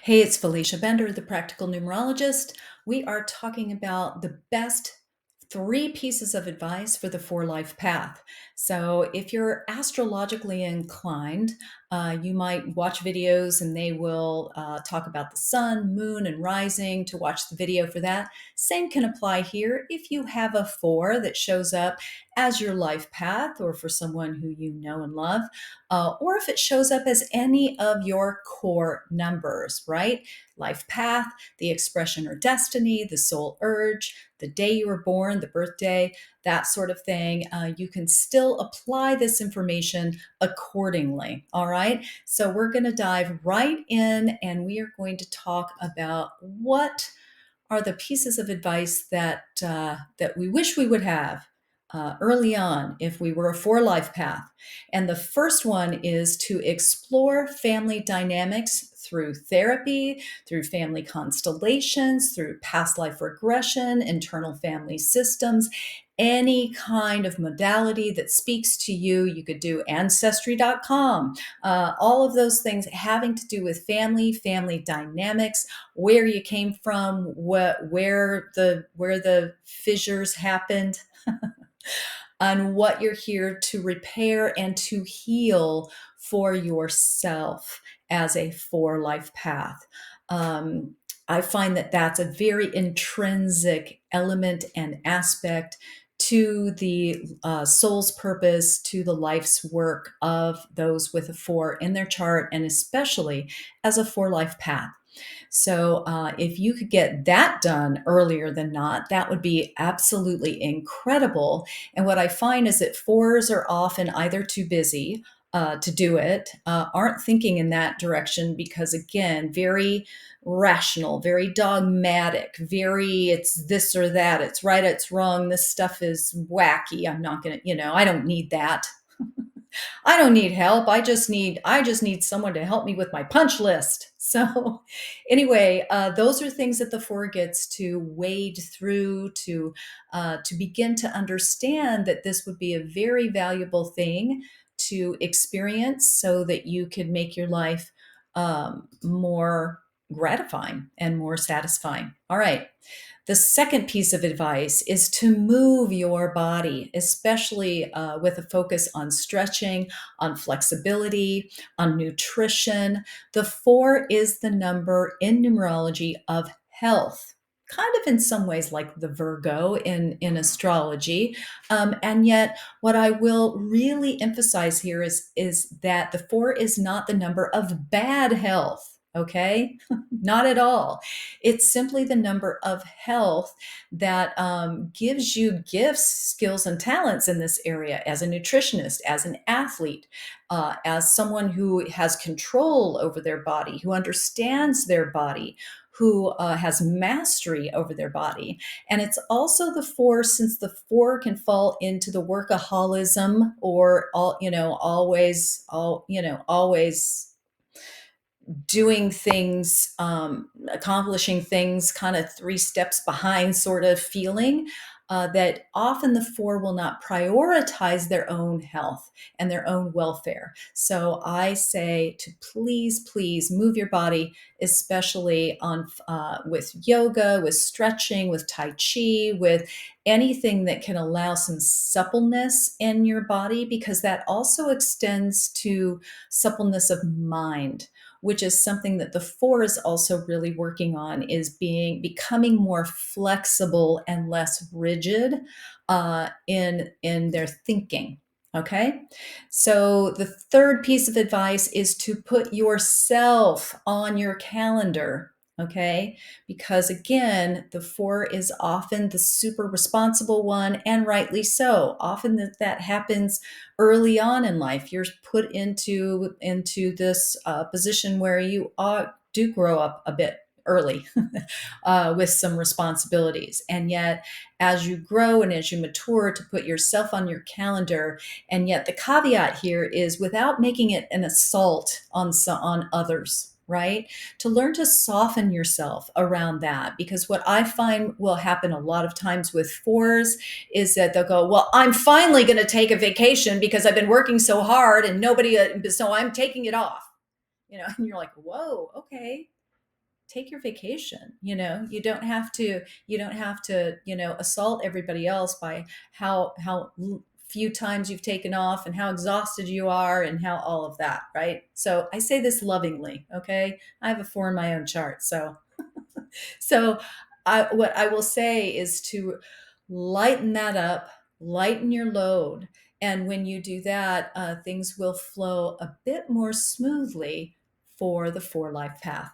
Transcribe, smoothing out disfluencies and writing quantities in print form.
Hey, it's Felicia Bender, the Practical Numerologist. We are talking about the best three pieces of advice for the four life path. So, if you're astrologically inclined, you might watch videos and they will talk about the sun, moon, and rising to watch the video for that. Same can apply here if you have a four that shows up as your life path or for someone who you know and love, or if it shows up as any of your core numbers, right? Life path, the expression or destiny, the soul urge, the day you were born, the birthday, that sort of thing. You can still apply this information accordingly. All right. So we're going to dive right in and we are going to talk about what are the pieces of advice that we wish we would have early on if we were a four life path. And the first one is to explore family dynamics through therapy, through family constellations, through past life regression, internal family systems, any kind of modality that speaks to you. You could do ancestry.com, all of those things having to do with family dynamics, where you came from, where the fissures happened, on what you're here to repair and to heal for yourself as a four life path. I find that that's a very intrinsic element and aspect to the soul's purpose, to the life's work of those with a four in their chart, and especially as a four life path. So, if you could get that done earlier than not, that would be absolutely incredible. And what I find is that fours are often either too busy to do it, aren't thinking in that direction because, again, very rational, very dogmatic, very it's this or that, it's right, it's wrong, this stuff is wacky. I'm not going to, I don't need that. I don't need help. I just need someone to help me with my punch list. So anyway, those are things that the four gets to wade through to begin to understand that this would be a very valuable thing to experience so that you could make your life more gratifying and more satisfying. All right. The second piece of advice is to move your body, especially with a focus on stretching, on flexibility, on nutrition. The four is the number in numerology of health. Kind of in some ways like the Virgo in astrology. And yet, what I will really emphasize here is that the four is not the number of bad health. Okay, not at all. It's simply the number of health that gives you gifts, skills, and talents in this area as a nutritionist, as an athlete, as someone who has control over their body, who understands their body, who has mastery over their body. And it's also the four, since the four can fall into the workaholism or always doing things, accomplishing things kind of three steps behind sort of feeling, that often the four will not prioritize their own health and their own welfare. So I say to please move your body, especially on with yoga, with stretching, with Tai Chi, with anything that can allow some suppleness in your body, because that also extends to suppleness of mind, which is something that the four is also really working on, is becoming more flexible and less rigid in their thinking. Okay, so the third piece of advice is to put yourself on your calendar. Okay, because again, the four is often the super responsible one, and rightly so. Often that happens early on in life. You're put into this position where do grow up a bit early with some responsibilities, and yet as you grow and as you mature, to put yourself on your calendar. And yet the caveat here is without making it an assault on others, right? To learn to soften yourself around that, because what I find will happen a lot of times with fours is that they'll go, well, I'm finally going to take a vacation because I've been working so hard and nobody, so I'm taking it off, and you're like, whoa, okay. take your vacation. You don't have to assault everybody else by how few times you've taken off and how exhausted you are and how all of that, right? So I say this lovingly, okay? I have a 4 in my own chart. So what I will say is to lighten that up, lighten your load. And when you do that, things will flow a bit more smoothly for the 4 life path.